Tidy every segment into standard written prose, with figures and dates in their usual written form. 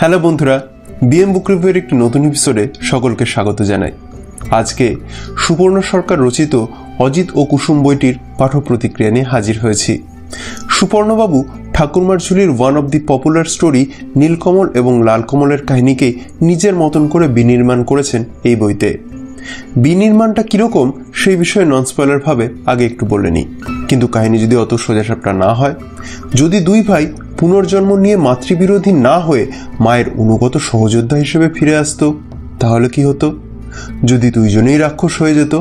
Hello বন্ধুরা, BM বুক রিভিউয়ের একটি নতুন এপিসোডে সকলকে স্বাগত জানাই। আজকে সুবর্ণ সরকার রচিত অজিত ও কুসুম বইটির পাঠ প্রতিক্রিয়া নিয়ে হাজির হয়েছি। সুবর্ণবাবু ঠাকুরমার ঝুলির one of the popular story Neelkamal এবং লালকমলের কাহিনীকে নিজের মতন করে বিনির্মাণ করেছেন এই বইতে। বিনির্মাণটা কীরকম সেই বিষয়ে নন স্পয়লারভাবে আগে একটু বলে নিই। কিন্তু কাহিনী যদি অত সোজাসাপটা না হয়, যদি দুই ভাই পুনর্জন্ম নিয়ে মাতৃবিরোধী না হয়ে মায়ের অনুগত সহযোদ্ধা হিসেবে ফিরে আসতো, তাহলে কি হতো? যদি দুইজনেই রাক্ষস হয়ে যেত,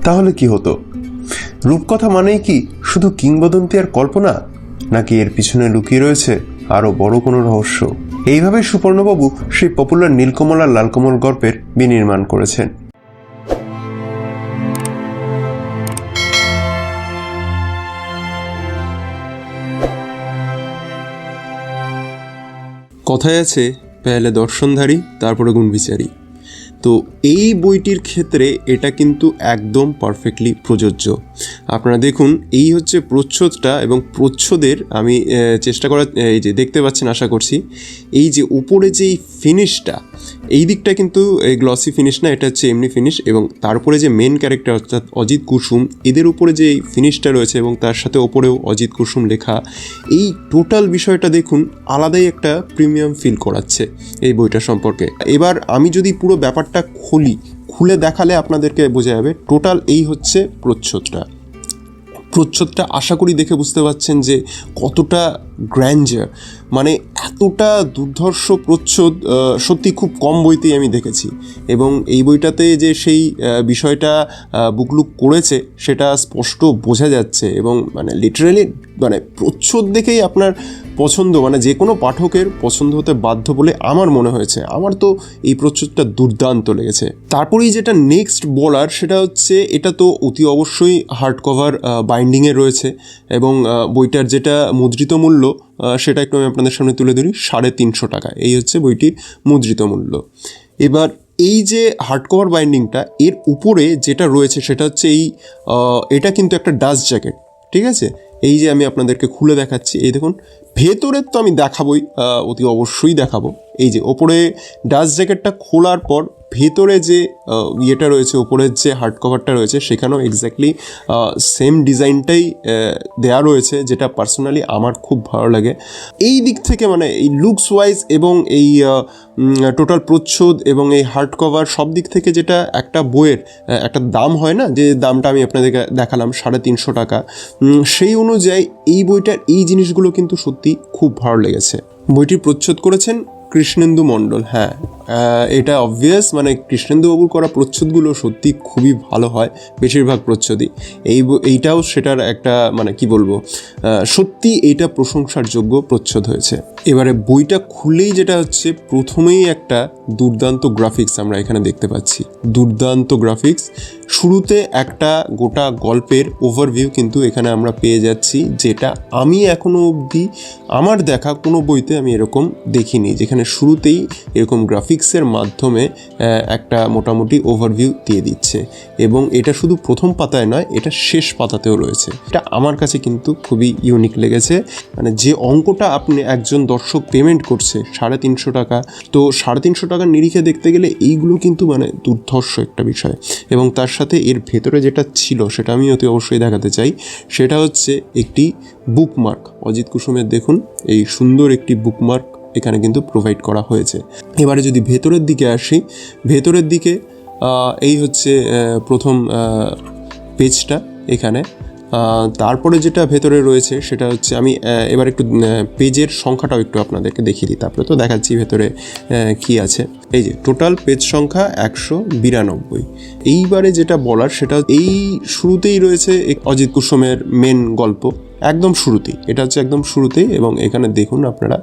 তাহলে কি হতো? রূপকথা মানেই কি শুধু কিংবদন্তি আর কল্পনা, নাকি এর পিছনে লুকিয়ে রয়েছে আরও বড় কোনো রহস্য? এইভাবে সুবর্ণবাবু সেই পপুলার নীলকমল আর লালকমল গল্পের বিনির্মাণ করেছেন। কথায় আছে, পেলে দর্শনধারী তারপরে গুণবিচারী। তো এই বইটির ক্ষেত্রে এটা কিন্তু একদম পারফেক্টলি প্রযোজ্য। আপনারা দেখুন, এই হচ্ছে প্রচ্ছদটা, এবং প্রচ্ছদের আমি চেষ্টা করার, এই যে দেখতে পাচ্ছেন আশা করছি, এই যে উপরে যেই ফিনিশটা, এই দিকটা কিন্তু এই গ্লসি ফিনিশ না, এটা হচ্ছে এমনি ফিনিশ, এবং তারপরে যে মেন ক্যারেক্টার অর্থাৎ অজিত কুসুম, এদের উপরে যে এই ফিনিশটা রয়েছে এবং তার সাথে ওপরেও অজিত কুসুম লেখা, এই টোটাল বিষয়টা দেখুন আলাদাই একটা প্রিমিয়াম ফিল করাচ্ছে এই বইটা সম্পর্কে। এবার আমি যদি পুরো ব্যাপারটা খুলে দেখালে আপনাদেরকে বোঝা যাবে। টোটাল এই হচ্ছে প্রচ্ছদটা আশা করি দেখে বুঝতে পারছেন যে কতটা গ্র্যান্ডার, মানে এতটা দুর্ধর্ষ প্রচ্ছদ সত্যি খুব কম বইতেই আমি দেখেছি। এবং এই বইটাতে যে সেই বিষয়টা বুকলুক করেছে সেটা স্পষ্ট বোঝা যাচ্ছে, এবং মানে লিটারালি মানে প্রচ্ছদ দেখেই আপনার পছন্দ, মানে যে কোনো পাঠকের পছন্দ হতে বাধ্য বলে আমার মনে হয়েছে। আমার তো এই প্রচ্ছদটা দুর্দান্ত লেগেছে। তারপরেই যেটা নেক্সট বলার সেটা হচ্ছে, এটা তো অতি অবশ্যই হার্ড কভার বাইন্ডিংয়ে রয়েছে, এবং বইটার যেটা মুদ্রিত মূল্য সেটা একটু আমি আপনাদের সামনে তুলে ধরি। 350 টাকা এই হচ্ছে বইটির মুদ্রিত মূল্য। এবার এই যে হার্ড কভার বাইন্ডিংটা, এর উপরে যেটা রয়েছে সেটা হচ্ছে এটা কিন্তু একটা ডাস্ট জ্যাকেট, ঠিক আছে? এই যে আমি আপনাদেরকে খুলে দেখাচ্ছি, এই দেখুন, ভেতরের তো আমি দেখাবই, অতি অবশ্যই দেখাবো। এই যে ওপরে ডাস্ট জ্যাকেটটা খোলার পর ভেতরে যে ইয়েটা রয়েছে, ওপরের যে হার্ড কভারটা রয়েছে, সেখানেও এক্স্যাক্টলি সেম ডিজাইনটাই দেয়া রয়েছে, যেটা পার্সোনালি আমার খুব ভালো লাগে। এই দিক থেকে মানে এই লুকস ওয়াইজ এবং এই টোটাল প্রচ্ছদ এবং এই হার্ড কভার সব দিক থেকে যেটা একটা বইয়ের একটা দাম হয় না, যে দামটা আমি আপনাদেরকে দেখালাম 350 টাকা, সেই অনুযায়ী এই বইটার এই জিনিসগুলো কিন্তু সত্যি খুব ভালো লেগেছে। বইটির প্রচ্ছদ করেছেন কৃষ্ণেন্দু মণ্ডল। হ্যাঁ, এটা অবভিয়াস, মানে কৃষ্ণেন্দুবাবুর করা প্রচ্ছদগুলো সত্যি খুবই ভালো হয়, বেশিরভাগ প্রচ্ছদই। এইটাও সেটার একটা, মানে কি বলবো, সত্যি এইটা প্রশংসার যোগ্য প্রচ্ছদ হয়েছে। এবারে বইটা খুললেই যেটা হচ্ছে, প্রথমেই একটা দুর্দান্ত গ্রাফিক্স আমরা এখানে দেখতে পাচ্ছি। দুর্দান্ত গ্রাফিক্স। শুরুতে একটা গোটা গল্পের ওভারভিউ কিন্তু এখানে আমরা পেয়ে যাচ্ছি, যেটা আমি এখনও অবধি আমার দেখা কোনো বইতে আমি এরকম দেখিনি, যেখানে শুরুতেই এরকম গ্রাফিক্সের মাধ্যমে একটা মোটামুটি ওভারভিউ দিয়ে দিচ্ছে। এবং এটা শুধু প্রথম পাতায় নয়, এটা শেষ পাতাতেও রয়েছে। এটা আমার কাছে কিন্তু খুবই ইউনিক লেগেছে। মানে যে অঙ্কটা আপনি একজন দর্শক পেমেন্ট করছে 350 টাকা, তো 350 টাকার নিরিখে দেখতে গেলে এইগুলো কিন্তু মানে দুর্ধর্ষ একটা বিষয়। এবং তার সাথে এর ভেতরে যেটা ছিল সেটা আমি অতি অবশ্যই দেখাতে চাই। সেটা হচ্ছে একটি বুকমার্ক। অজিত কুসুমের দেখুন এই সুন্দর একটি বুকমার্ক এখানে কিন্তু প্রোভাইড করা হয়েছে। এবারে যদি ভেতরের দিকে আসি, ভেতরের দিকে এই হচ্ছে প্রথম পেজটা এখানে। তারপরে যেটা ভেতরে রয়েছে সেটা হচ্ছে, আমি এবার একটু পেজের সংখ্যাটাও একটু আপনাদেরকে দেখিয়ে দিই, তারপরে তো দেখাচ্ছি ভেতরে কি আছে। এই যে টোটাল পেজ সংখ্যা 192। এইবারে যেটা বলার সেটা এই শুরুতেই রয়েছে অজিত কুসুমের মেন গল্প, একদম শুরুতেই, এটা হচ্ছে একদম শুরুতেই। এবং এখানে দেখুন আপনারা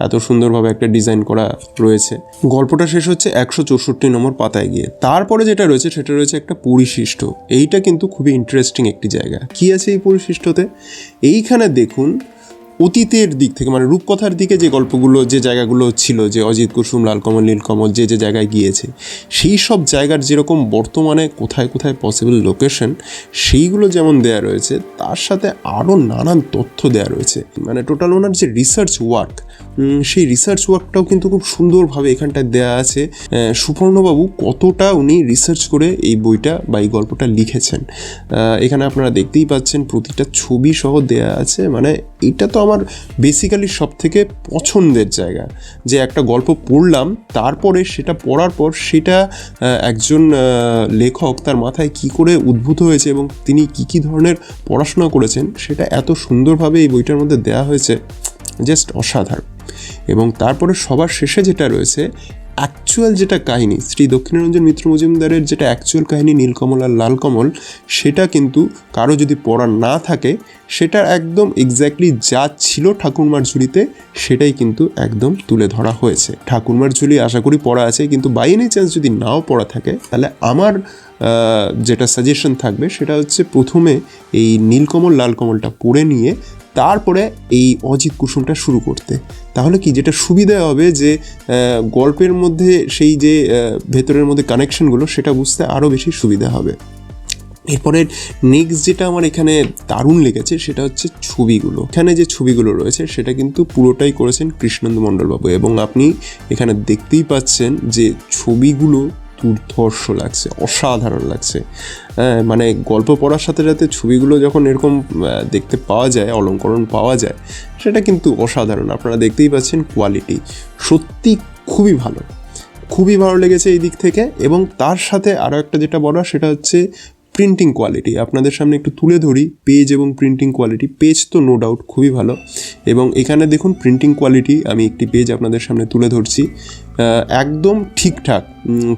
এত সুন্দরভাবে একটা ডিজাইন করা রয়েছে। গল্পটা শেষ হচ্ছে 164 নম্বর পাতায় গিয়ে। তারপরে যেটা রয়েছে সেটা রয়েছে একটা পরিশিষ্ট। এইটা কিন্তু খুবই ইন্টারেস্টিং একটি জায়গা। কি আছে এই পরিশিষ্টতে? এইখানে দেখুন অতীতের দিক থেকে, মানে রূপকথার দিকে যে গল্পগুলো, যে জায়গাগুলো ছিল, যে অজিত কুসুম, লালকমল, নীলকমল যে জায়গায় গিয়েছে, সেই সব জায়গার যেরকম বর্তমানে কোথায় কোথায় পসিবল লোকেশন, সেইগুলো যেমন দেয়া রয়েছে, তার সাথে আরও নানান তথ্য দেয়া রয়েছে। মানে টোটাল ওনার যে রিসার্চ ওয়ার্ক, সেই রিসার্চ ওয়ার্কটাও কিন্তু খুব সুন্দরভাবে এখানটায় দেওয়া আছে। সুপর্ণবাবু কতটা উনি রিসার্চ করে এই বইটা বা এই গল্পটা লিখেছেন এখানে আপনারা দেখতেই পাচ্ছেন, প্রতিটা ছবি সহ দেয়া আছে। মানে এটা তো আমার বেসিক্যালি সব থেকে পছন্দের জায়গা, যে একটা গল্প পড়লাম, তারপরে সেটা পড়ার পর সেটা একজন লেখক তার মাথায় কি করে উদ্ভূত হয়েছে এবং তিনি কি ধরনের পড়াশোনা করেছেন সেটা এত সুন্দরভাবে এই বইটার মধ্যে দেওয়া হয়েছে, জাস্ট অসাধারণ। এবং তারপরে সবার শেষে যেটা রয়েছে অ্যাকচুয়াল যেটা কাহিনী, শ্রী দক্ষিণারঞ্জন মিত্র মজুমদারের যেটা অ্যাকচুয়াল কাহিনী নীলকমল আর লালকমল, সেটা কিন্তু কারো যদি পড়া না থাকে, সেটা একদম এক্স্যাক্টলি যা ছিল ঠাকুরমার ঝুলিতে সেটাই কিন্তু একদম তুলে ধরা হয়েছে। ঠাকুরমার ঝুলি আশা করি পড়া আছে, কিন্তু বাই এনি চান্স যদি নাও পড়া থাকে, তাহলে আমার যেটা সাজেশন থাকবে সেটা হচ্ছে প্রথমে এই নীলকমল লালকমলটা পড়ে নিয়ে তারপরে এই অজিত কুসুমটা শুরু করতে। তাহলে কি যেটা সুবিধা হবে যে গল্পের মধ্যে সেই যে ভেতরের মধ্যে কানেকশনগুলো সেটা বুঝতে আরও বেশি সুবিধা হবে। এরপরে নেক্সট যেটা আমার এখানে দারুণ লেগেছে সেটা হচ্ছে ছবিগুলো। এখানে যে ছবিগুলো রয়েছে সেটা কিন্তু পুরোটাই করেছেন কৃষ্ণেন্দু মণ্ডলবাবু, এবং আপনি এখানে দেখতেই পাচ্ছেন যে ছবিগুলো দুর্ধর্ষ লাগছে, অসাধারণ লাগছে। মানে গল্প পড়ার সাথে সাথে ছবিগুলো যখন এরকম দেখতে পাওয়া যায়, অলঙ্করণ পাওয়া যায়, সেটা কিন্তু অসাধারণ। আপনারা দেখতেই পাচ্ছেন কোয়ালিটি সত্যি খুবই ভালো, খুবই ভালো লেগেছে এই দিক থেকে। এবং তার সাথে আরও একটা যেটা বলা সেটা হচ্ছে প্রিন্টিং কোয়ালিটি। আপনাদের সামনে একটু তুলে ধরি পেজ এবং প্রিন্টিং কোয়ালিটি। পেজ তো নো ডাউট খুবই ভালো, এবং এখানে দেখুন প্রিন্টিং কোয়ালিটি, আমি একটি পেজ আপনাদের সামনে তুলে ধরছি, একদম ঠিকঠাক,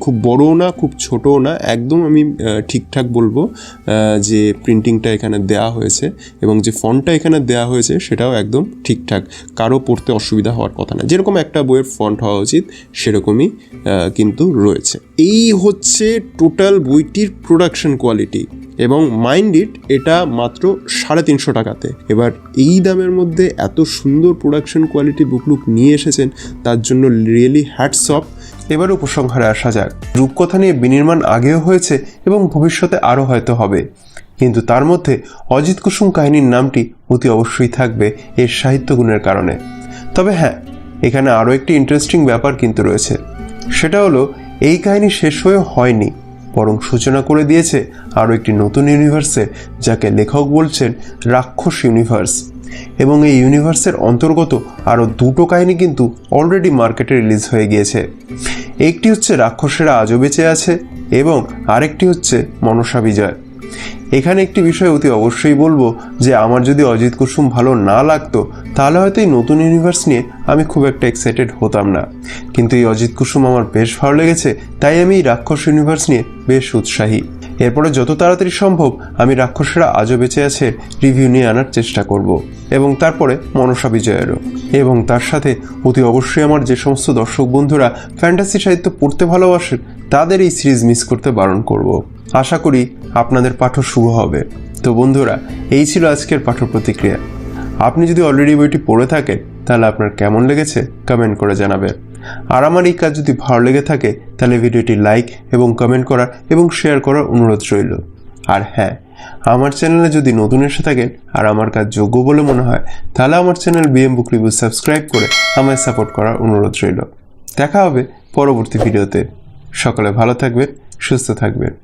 খুব বড়ও না খুব ছোটও না, একদম আমি ঠিকঠাক বলবো যে প্রিন্টিংটা এখানে দেওয়া হয়েছে, এবং যে ফন্টটা এখানে দেওয়া হয়েছে সেটাও একদম ঠিকঠাক, কারো পড়তে অসুবিধা হওয়ার কথা না। যেরকম একটা বইয়ের ফন্ট হওয়া উচিত সেরকমই কিন্তু রয়েছে। এই হচ্ছে টোটাল বইটির প্রোডাকশন কোয়ালিটি, এবং মাইন্ড ইট এটা মাত্র 350 টাকাতে। এবার এই দামের মধ্যে এত সুন্দর প্রোডাকশন কোয়ালিটি বুকলুক নিয়ে এসেছেন, তার জন্য রিয়েলি হ্যাটস অফ। এবার উপসংহারে আসা যাক। রূপকথা নিয়ে বিনির্মাণ আগেও হয়েছে এবং ভবিষ্যতে আরও হয়তো হবে, কিন্তু তার মধ্যে অজিত কুসুম কাহিনীর নামটি অতি অবশ্যই থাকবে এর সাহিত্যগুণের কারণে। তবে হ্যাঁ, এখানে আরও একটি ইন্টারেস্টিং ব্যাপার কিন্তু রয়েছে, সেটা হলো এই কাহিনী শেষ হয়ে হয়নি, বরং সূচনা করে দিয়েছে আরও একটি নতুন ইউনিভার্সে, যাকে লেখক বলছেন রাক্ষস ইউনিভার্স। এবং এই ইউনিভার্সের অন্তর্গত আরও দুটো কাহিনী কিন্তু অলরেডি মার্কেটে রিলিজ হয়ে গিয়েছে। একটি হচ্ছে রাক্ষসেরা আজও বেঁচে আছে, এবং আরেকটি হচ্ছে মনসা বিজয়। এখানে একটি বিষয় অতি অবশ্যই বলবো যে আমার যদি অজিত কুসুম ভালো না লাগতো, তাহলে হয়তো এই নতুন ইউনিভার্স নিয়ে আমি খুব একটা এক্সাইটেড হতাম না, কিন্তু এই অজিত কুসুম আমার বেশ ভালো লেগেছে, তাই আমি এই রাক্ষস ইউনিভার্স নিয়ে বেশ উৎসাহী। এরপরে যত তাড়াতাড়ি সম্ভব আমি রাক্ষসেরা আজও বেঁচে আছে রিভিউ নিয়ে আনার চেষ্টা করব, এবং তারপরে মনসা বিজয়েরও। এবং তার সাথে অতি অবশ্যই আমার যে সমস্ত দর্শক বন্ধুরা ফ্যান্টাসি সাহিত্য পড়তে ভালোবাসেন তাদের এই সিরিজ মিস করতে বারণ করব। আশা করি আপনাদের পাঠ্য শুভ হবে। তো বন্ধুরা, এই ছিল আজকের পাঠ্য প্রতিক্রিয়া। আপনি যদি অলরেডি বইটি পড়ে থাকেন তাহলে আপনার কেমন লেগেছে কমেন্ট করে জানাবেন। আর আমার এই কাজ যদি ভালো লেগে থাকে তাহলে ভিডিওটি লাইক এবং কমেন্ট করার এবং শেয়ার করার অনুরোধ রইল। আর হ্যাঁ, আমার চ্যানেলে যদি নতুন এসে থাকেন আর আমার কাজ যোগ্য বলে মনে হয়, তাহলে আমার চ্যানেল বিএম বুক রিভিউ সাবস্ক্রাইব করে আমায় সাপোর্ট করার অনুরোধ রইল। দেখা হবে পরবর্তী ভিডিওতে। সকলে ভালো থাকবেন, সুস্থ থাকবেন।